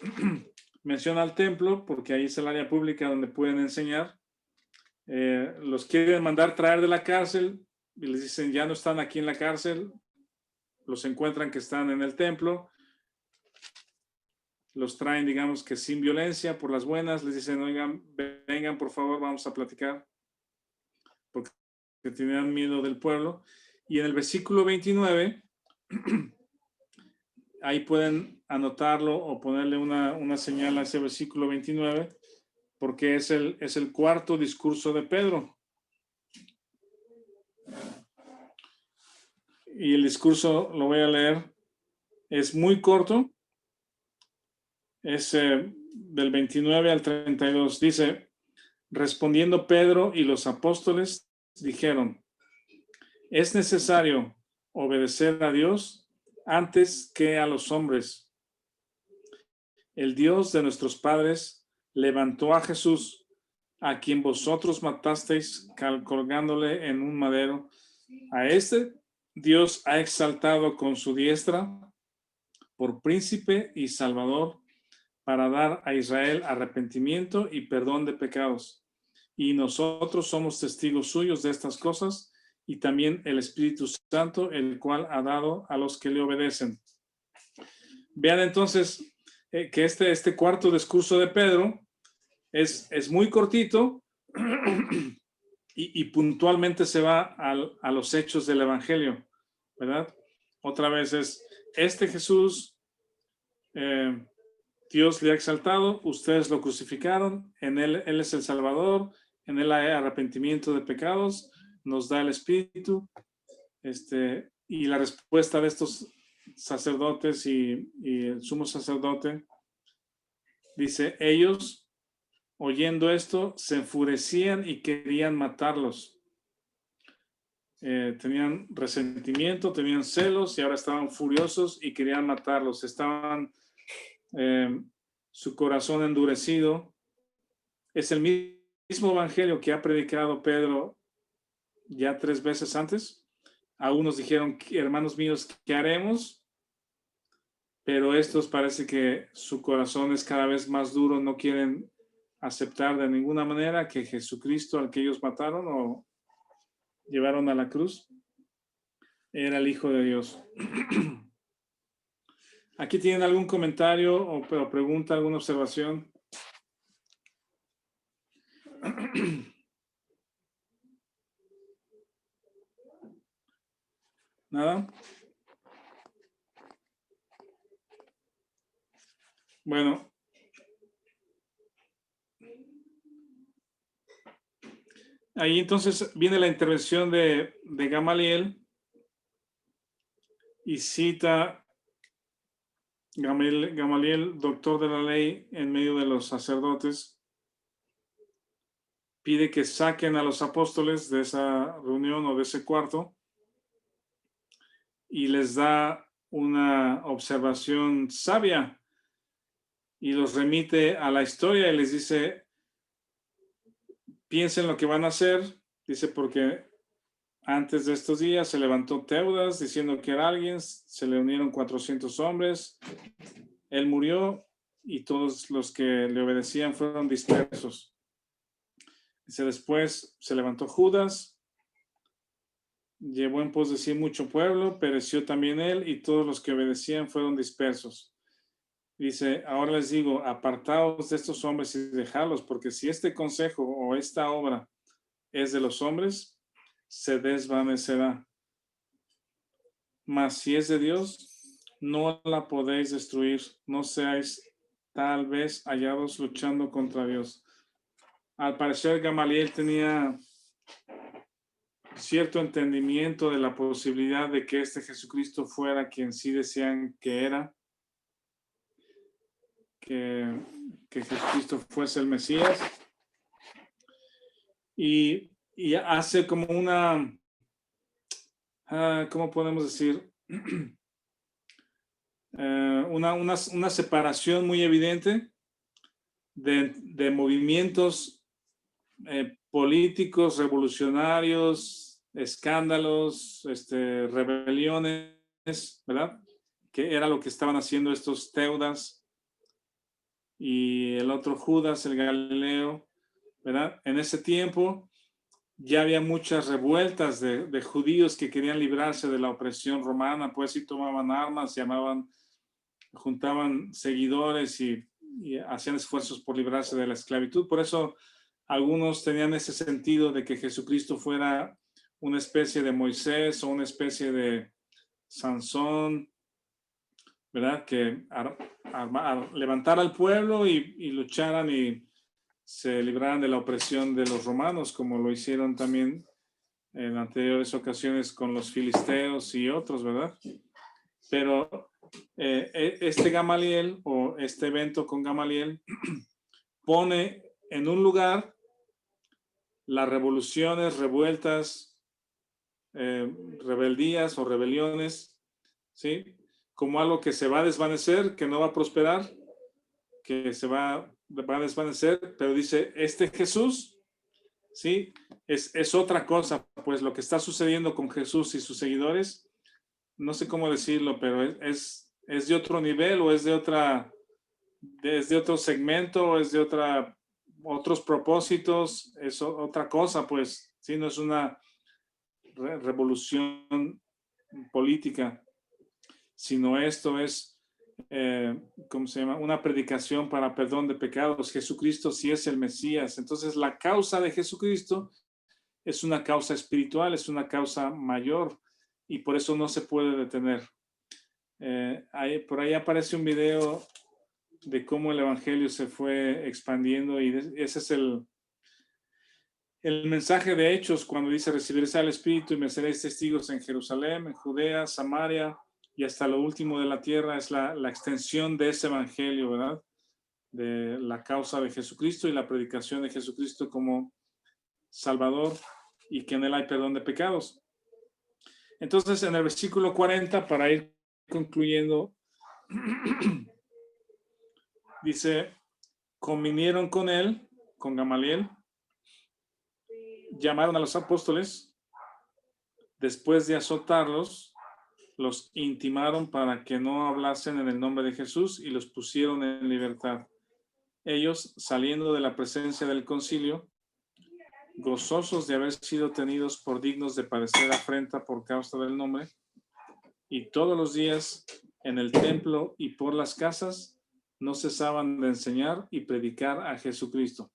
menciona el templo porque ahí es el área pública donde pueden enseñar. Los quieren mandar traer de la cárcel y les dicen, ya no están aquí en la cárcel. Los encuentran que están en el templo, los traen, digamos que sin violencia, por las buenas, les dicen, oigan, vengan por favor, vamos a platicar, porque tenían miedo del pueblo. Y en el versículo 29, ahí pueden anotarlo o ponerle una señal a ese versículo 29, porque es el cuarto discurso de Pedro. Y el discurso, lo voy a leer, es muy corto, es del 29 al 32, dice, respondiendo Pedro y los apóstoles dijeron, es necesario obedecer a Dios antes que a los hombres. El Dios de nuestros padres levantó a Jesús, a quien vosotros matasteis colgándole en un madero. A este Dios ha exaltado con su diestra por príncipe y salvador para dar a Israel arrepentimiento y perdón de pecados. Y nosotros somos testigos suyos de estas cosas y también el Espíritu Santo, el cual ha dado a los que le obedecen. Vean entonces que este cuarto discurso de Pedro es muy cortito y puntualmente se va a los hechos del Evangelio, ¿verdad? Otra vez es, Jesús, Dios le ha exaltado, ustedes lo crucificaron, en él es el Salvador, en él hay arrepentimiento de pecados, nos da el Espíritu, y la respuesta de estos sacerdotes y el sumo sacerdote, dice, ellos, oyendo esto, se enfurecían y querían matarlos. Tenían resentimiento, tenían celos y ahora estaban furiosos y querían matarlos. Estaban, su corazón endurecido. Es el mismo evangelio que ha predicado Pedro ya 3 veces antes. A unos dijeron, hermanos míos, ¿qué haremos? Pero estos parece que su corazón es cada vez más duro, no quieren aceptar de ninguna manera que Jesucristo, al que ellos mataron o llevaron a la cruz, era el Hijo de Dios. ¿Aquí tienen algún comentario o pregunta, alguna observación? ¿Nada? Bueno. Ahí entonces viene la intervención de Gamaliel y cita Gamaliel, doctor de la ley, en medio de los sacerdotes, pide que saquen a los apóstoles de esa reunión o de ese cuarto y les da una observación sabia y los remite a la historia y les dice, piensen lo que van a hacer, dice, porque antes de estos días se levantó Teudas diciendo que era alguien, se le unieron 400 hombres, él murió y todos los que le obedecían fueron dispersos. Dice, después se levantó Judas, llevó en pos de sí mucho pueblo, pereció también él y todos los que obedecían fueron dispersos. Dice, ahora les digo, apartaos de estos hombres y dejadlos, porque si este consejo o esta obra es de los hombres, se desvanecerá. Mas si es de Dios, no la podéis destruir. No seáis tal vez hallados luchando contra Dios. Al parecer, Gamaliel tenía cierto entendimiento de la posibilidad de que este Jesucristo fuera quien sí decían que era, que Jesucristo fuese el Mesías, y hace como una, ¿cómo podemos decir? Una separación muy evidente de movimientos políticos, revolucionarios, escándalos, rebeliones, ¿verdad? Que era lo que estaban haciendo estos Teudas y el otro Judas, el Galileo, ¿verdad? En ese tiempo ya había muchas revueltas de judíos que querían librarse de la opresión romana, pues sí tomaban armas, juntaban seguidores y hacían esfuerzos por librarse de la esclavitud. Por eso algunos tenían ese sentido de que Jesucristo fuera una especie de Moisés o una especie de Sansón, ¿verdad? Que levantara al pueblo y lucharan y se libraran de la opresión de los romanos, como lo hicieron también en anteriores ocasiones con los filisteos y otros, ¿verdad? Pero este Gamaliel o este evento con Gamaliel pone en un lugar las revoluciones, revueltas, rebeldías o rebeliones, ¿sí? Como algo que se va a desvanecer, que no va a prosperar, que se va a desvanecer, pero dice, este Jesús, ¿sí? Es otra cosa, pues lo que está sucediendo con Jesús y sus seguidores, no sé cómo decirlo, pero es de otro nivel o es de otro segmento, o es de otros propósitos, es otra cosa, pues, ¿sí? No es una revolución política, sino esto es, ¿cómo se llama? Una predicación para perdón de pecados. Jesucristo sí es el Mesías. Entonces la causa de Jesucristo es una causa espiritual, es una causa mayor y por eso no se puede detener. Por ahí aparece un video de cómo el evangelio se fue expandiendo y ese es el mensaje de Hechos cuando dice recibiréis al Espíritu y me seréis testigos en Jerusalén, en Judea, Samaria y hasta lo último de la tierra. Es la extensión de ese evangelio, ¿verdad? De la causa de Jesucristo y la predicación de Jesucristo como Salvador y que en él hay perdón de pecados. Entonces en el versículo 40, para ir concluyendo, dice, convinieron con él, con Gamaliel, llamaron a los apóstoles, después de azotarlos, los intimaron para que no hablasen en el nombre de Jesús y los pusieron en libertad. Ellos, saliendo de la presencia del concilio, gozosos de haber sido tenidos por dignos de padecer afrenta por causa del nombre, y todos los días en el templo y por las casas no cesaban de enseñar y predicar a Jesucristo.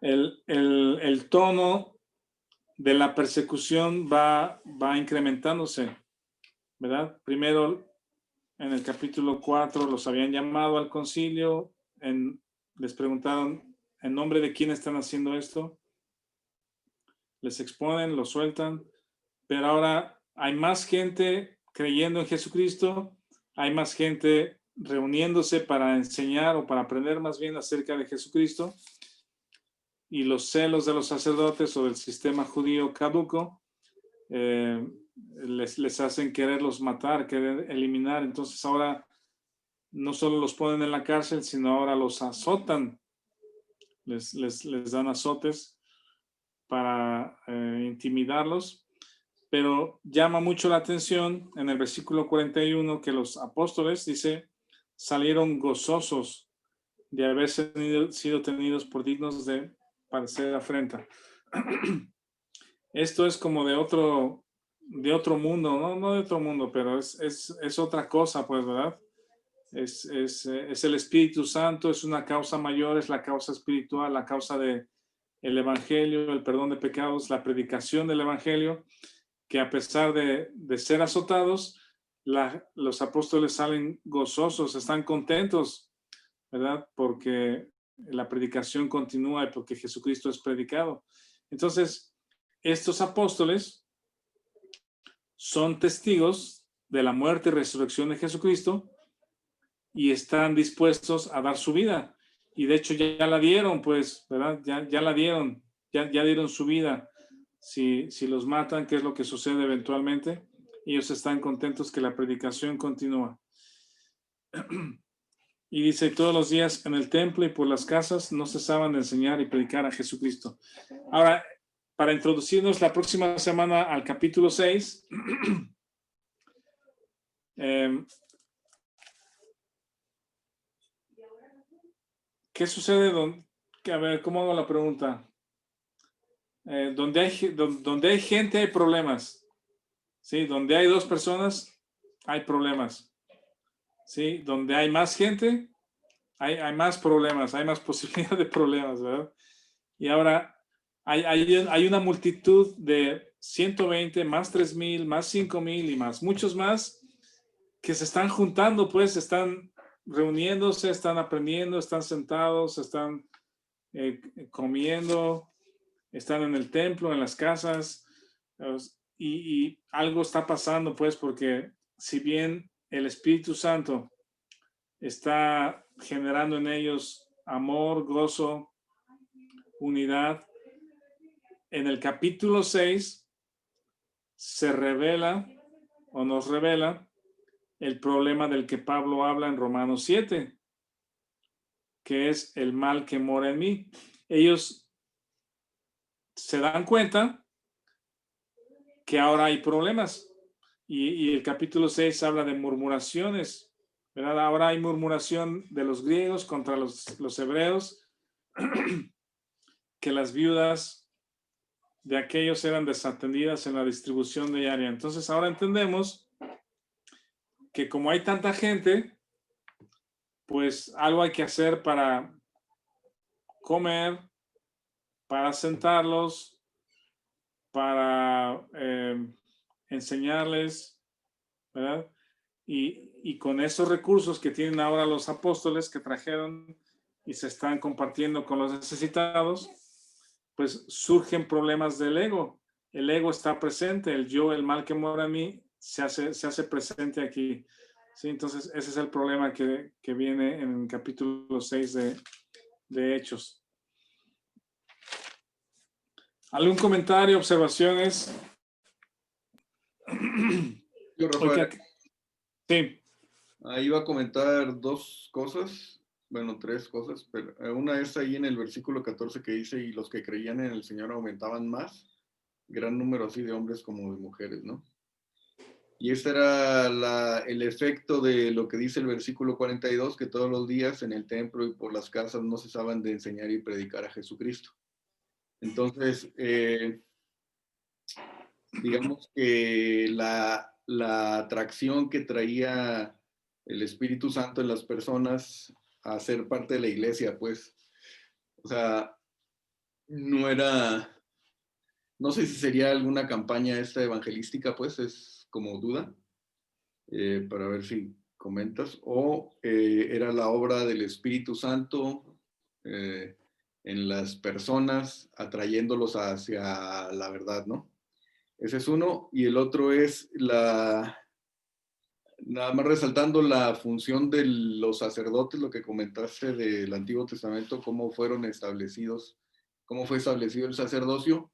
El tono de la persecución va incrementándose, ¿verdad? Primero, en el capítulo 4, los habían llamado al concilio, les preguntaron, ¿en nombre de quién están haciendo esto? Les exponen, lo sueltan, pero ahora hay más gente creyendo en Jesucristo, hay más gente reuniéndose para enseñar o para aprender más bien acerca de Jesucristo, y los celos de los sacerdotes o del sistema judío caduco les hacen quererlos matar, querer eliminar. Entonces ahora no solo los ponen en la cárcel, sino ahora los azotan, les dan azotes para intimidarlos. Pero llama mucho la atención en el versículo 41 que los apóstoles, dice, salieron gozosos de haber sido tenidos por dignos de padecer afrenta. Esto es como de otro mundo, no de otro mundo, pero es otra cosa, pues, ¿verdad? Es el Espíritu Santo, es una causa mayor, es la causa espiritual, la causa del Evangelio, el perdón de pecados, la predicación del Evangelio, que a pesar de ser azotados, los apóstoles salen gozosos, están contentos, ¿verdad? Porque la predicación continúa y porque Jesucristo es predicado. Entonces, estos apóstoles son testigos de la muerte y resurrección de Jesucristo y están dispuestos a dar su vida. Y de hecho ya la dieron, pues, ¿verdad? Ya la dieron, ya dieron su vida. Si los matan, ¿qué es lo que sucede eventualmente? Ellos están contentos que la predicación continúa. Y dice, todos los días en el templo y por las casas no cesaban de enseñar y predicar a Jesucristo. Ahora, para introducirnos la próxima semana al capítulo 6, ¿qué sucede? A ver, ¿cómo hago la pregunta? Donde hay gente hay problemas. ¿Sí? Donde hay dos personas hay problemas. ¿Sí? Donde hay más gente hay más problemas, hay más posibilidad de problemas, ¿verdad? Y ahora hay una multitud de 120, más 3,000, más 5,000 y más, muchos más que se están juntando, pues están reuniéndose, están aprendiendo, están sentados, están comiendo, están en el templo, en las casas, y algo está pasando, pues, porque si bien el Espíritu Santo está generando en ellos amor, gozo, unidad, en el capítulo 6 se revela o nos revela el problema del que Pablo habla en Romanos 7, que es el mal que mora en mí. Ellos se dan cuenta que ahora hay problemas y el capítulo 6 habla de murmuraciones, ¿verdad? Ahora hay murmuración de los griegos contra los hebreos, que las viudas de aquellos eran desatendidas en la distribución diaria. Entonces ahora entendemos que como hay tanta gente, pues algo hay que hacer para comer, para sentarlos, para enseñarles, ¿verdad? Y con esos recursos que tienen ahora los apóstoles que trajeron y se están compartiendo con los necesitados, pues surgen problemas del ego. El ego está presente, el yo, el mal que mora en mí, se hace presente aquí. ¿Sí? Entonces, ese es el problema que viene en el capítulo 6 de Hechos. ¿Algún comentario, observaciones? Yo, Rafael, sí. Iba a comentar dos cosas, bueno, tres cosas, pero una es ahí en el versículo 14 que dice, y los que creían en el Señor aumentaban más, gran número así de hombres como de mujeres, ¿no? Y ese era el efecto de lo que dice el versículo 42, que todos los días en el templo y por las casas no cesaban de enseñar y predicar a Jesucristo. Entonces, digamos que la atracción que traía el Espíritu Santo en las personas a ser parte de la iglesia, pues, o sea, no sé si sería alguna campaña esta evangelística, pues, es como duda, para ver si comentas, o era la obra del Espíritu Santo en las personas, atrayéndolos hacia la verdad, ¿no? Ese es uno, y el otro es nada más resaltando la función de los sacerdotes, lo que comentaste del Antiguo Testamento, cómo fue establecido el sacerdocio,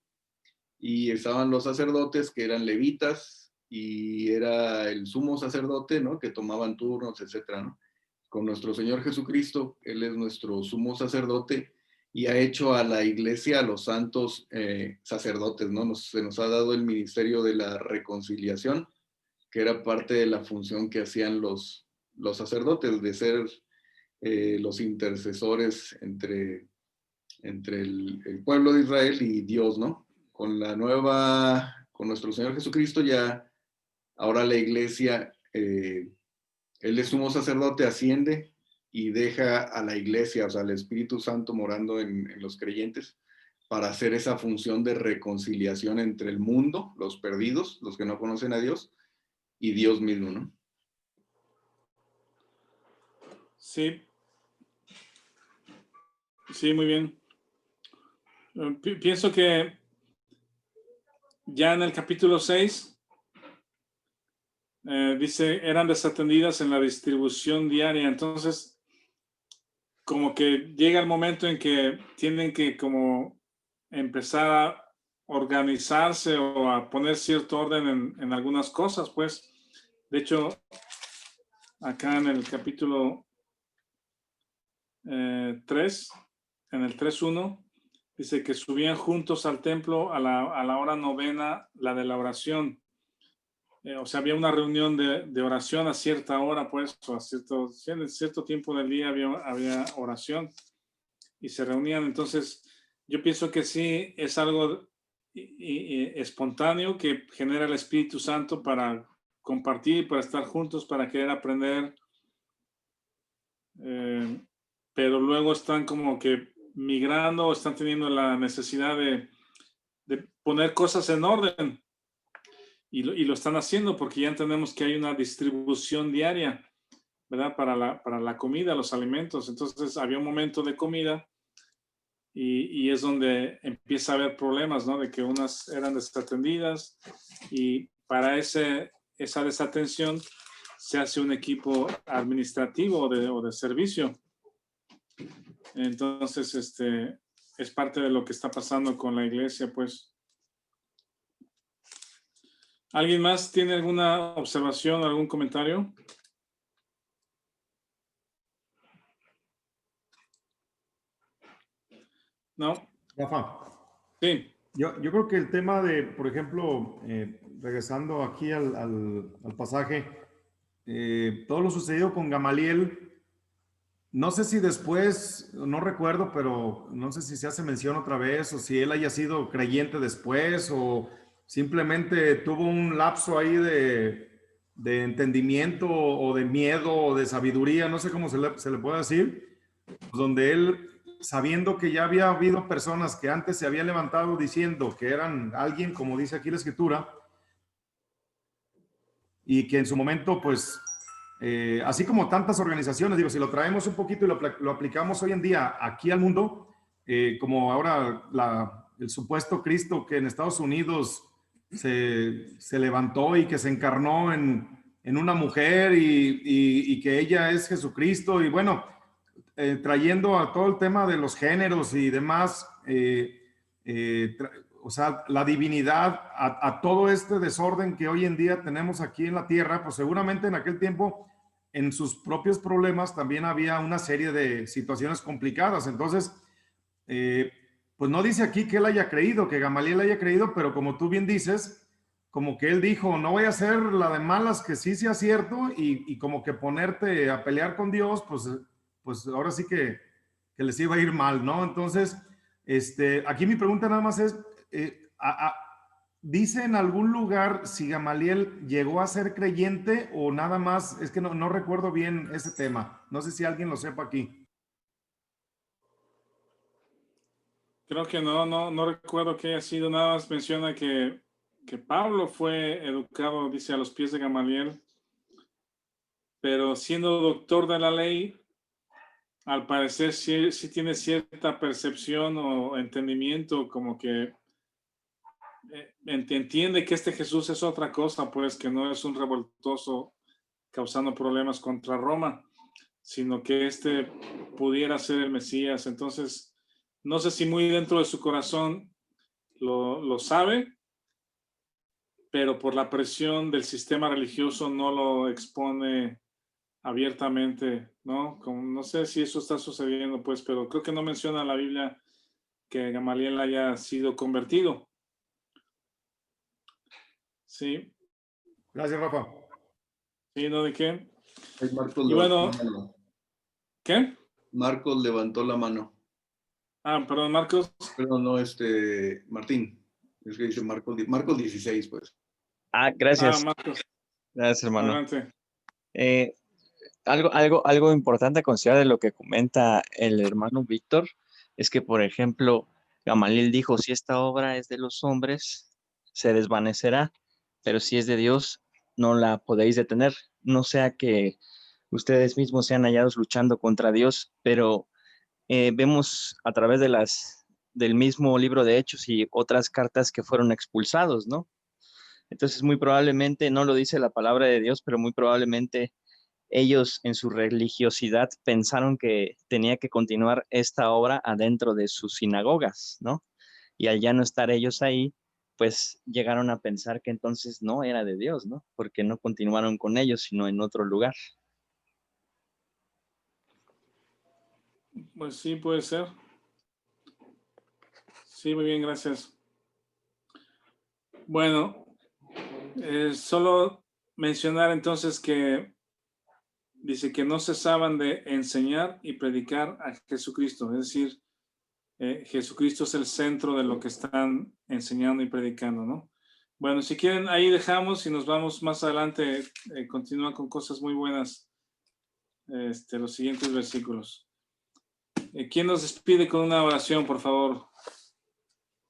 y estaban los sacerdotes que eran levitas, y era el sumo sacerdote, ¿no? Que tomaban turnos, etcétera, ¿no? Con nuestro Señor Jesucristo, Él es nuestro sumo sacerdote, y ha hecho a la iglesia, a los santos sacerdotes, ¿no? Se nos ha dado el ministerio de la reconciliación, que era parte de la función que hacían los sacerdotes, de ser los intercesores entre el pueblo de Israel y Dios, ¿no? Con nuestro Señor Jesucristo ya, ahora la iglesia, Él es sumo sacerdote, asciende y deja a la iglesia, o sea, al Espíritu Santo morando en los creyentes, para hacer esa función de reconciliación entre el mundo, los perdidos, los que no conocen a Dios, y Dios mismo, ¿no? Sí. Sí, muy bien. Pienso que ya en el capítulo 6 dice, eran desatendidas en la distribución diaria. Entonces, como que llega el momento en que tienen que como empezar a organizarse o a poner cierto orden en algunas cosas, pues. De hecho, acá en el capítulo 3, en el 3:1, dice que subían juntos al templo a la hora novena, la de la oración. O sea, había una reunión de oración a cierta hora, pues, o en cierto tiempo del día había oración y se reunían. Entonces, yo pienso que sí es algo espontáneo que genera el Espíritu Santo para compartir, para estar juntos, para querer aprender. Pero luego están como que migrando o están teniendo la necesidad de poner cosas en orden. Y lo están haciendo porque ya entendemos que hay una distribución diaria, ¿verdad? Para la comida, los alimentos. Entonces había un momento de comida y es donde empieza a haber problemas, ¿no? De que unas eran desatendidas y para ese esa desatención se hace un equipo administrativo o de servicio. Entonces, es parte de lo que está pasando con la iglesia, pues. ¿Alguien más tiene alguna observación, algún comentario? ¿No? Rafa, Sí. yo creo que el tema de, por ejemplo, regresando aquí al pasaje, todo lo sucedido con Gamaliel, no sé si después, no recuerdo, pero no sé si se hace mención otra vez o si él haya sido creyente después o simplemente tuvo un lapso ahí de entendimiento o de miedo o de sabiduría, no sé cómo se le puede decir, donde él, sabiendo que ya había habido personas que antes se habían levantado diciendo que eran alguien, como dice aquí la escritura, y que en su momento, pues, así como tantas organizaciones, digo, si lo traemos un poquito y lo aplicamos hoy en día aquí al mundo, como ahora el supuesto Cristo que en Estados Unidos se levantó y que se encarnó en una mujer y que ella es Jesucristo, y bueno, trayendo a todo el tema de los géneros y demás, o sea, la divinidad a todo este desorden que hoy en día tenemos aquí en la tierra, pues seguramente en aquel tiempo, en sus propios problemas, también había una serie de situaciones complicadas. Entonces, pues no dice aquí que él haya creído, que Gamaliel haya creído, pero como tú bien dices, como que él dijo, no voy a hacer la de malas que sí sea cierto y como que ponerte a pelear con Dios, pues ahora sí que les iba a ir mal, ¿no? Entonces, aquí mi pregunta nada más es, ¿dice en algún lugar si Gamaliel llegó a ser creyente o nada más? Es que no recuerdo bien ese tema. No sé si alguien lo sepa aquí. Creo que no recuerdo que haya sido, nada más menciona que Pablo fue educado, dice, a los pies de Gamaliel, pero siendo doctor de la ley, al parecer sí tiene cierta percepción o entendimiento, como que entiende que este Jesús es otra cosa, pues que no es un revoltoso causando problemas contra Roma, sino que pudiera ser el Mesías. Entonces, no sé si muy dentro de su corazón lo sabe, pero por la presión del sistema religioso no lo expone abiertamente, ¿no? No sé si eso está sucediendo, pues, pero creo que no menciona la Biblia que Gamaliel haya sido convertido. Sí. Gracias, Rafa. Sí, ¿no? ¿De qué? Marcos Y bueno, ¿qué? Marcos levantó la mano. Perdón, Marcos. Perdón, no, Martín. Es que dice Marcos 16, pues. Gracias. Marcos. Gracias, hermano. Adelante. Algo importante a considerar de lo que comenta el hermano Víctor es que, por ejemplo, Gamaliel dijo, si esta obra es de los hombres, se desvanecerá, pero si es de Dios, no la podéis detener. No sea que ustedes mismos sean hallados luchando contra Dios, pero vemos a través del mismo libro de Hechos y otras cartas que fueron expulsados, ¿no? Entonces, muy probablemente, no lo dice la palabra de Dios, pero muy probablemente ellos en su religiosidad pensaron que tenía que continuar esta obra adentro de sus sinagogas, ¿no? Y al ya no estar ellos ahí, pues llegaron a pensar que entonces no era de Dios, ¿no? Porque no continuaron con ellos, sino en otro lugar. Pues sí, puede ser. Sí, muy bien, gracias. Bueno, solo mencionar entonces que dice que no cesaban de enseñar y predicar a Jesucristo, es decir, Jesucristo es el centro de lo que están enseñando y predicando, ¿no? Bueno, si quieren, ahí dejamos y nos vamos más adelante, continúa con cosas muy buenas, los siguientes versículos. ¿Quién nos despide con una oración, por favor?